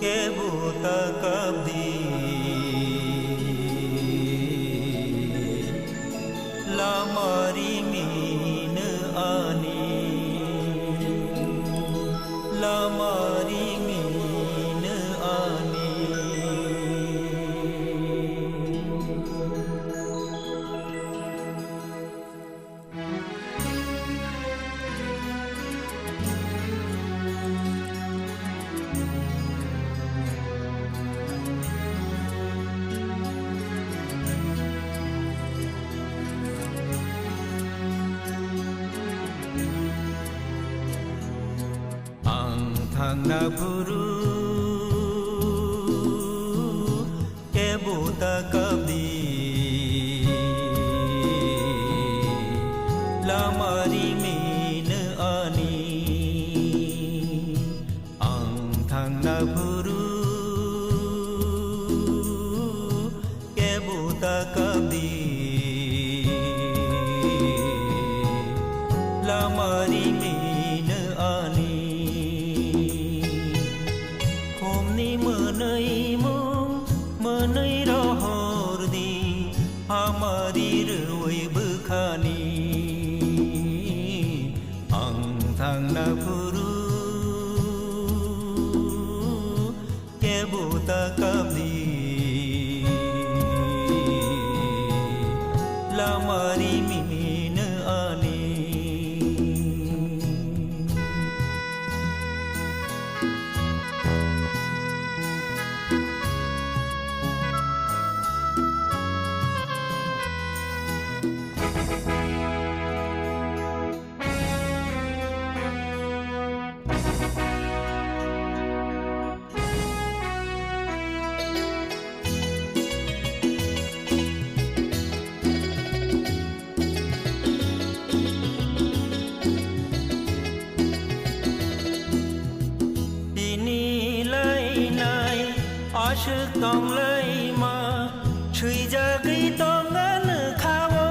ke buta kabdi la mari min ani la mari min ani thang na buru ke buta kabdi la mari min ani ang thang na buru ke buta kabdi la mari min ani menai rohor di hamari ruai bekhani ang thang na buru ke buta kabdi la mari min ani aşık tonglayma suy tongan khawo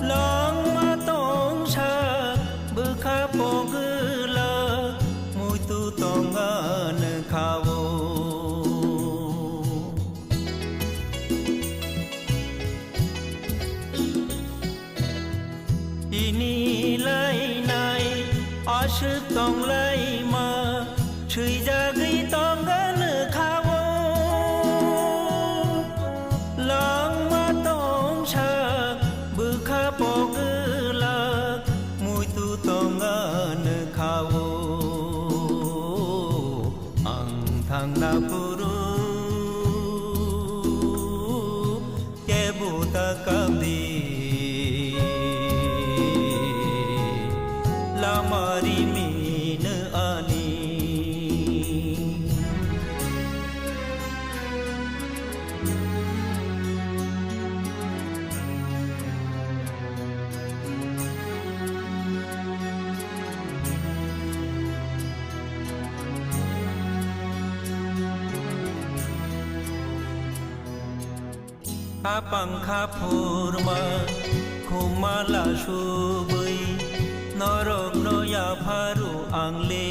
long ma tong sa bukha pogla mui tu tongan khawo ini lai nai aşık tonglayma suy tongan khawo long ma tong sa bukha pogla mui tu tongan khawo ang thang na buru ke buta kabdi la mari min ani apang khapurma khumala subui norok noya pharu angle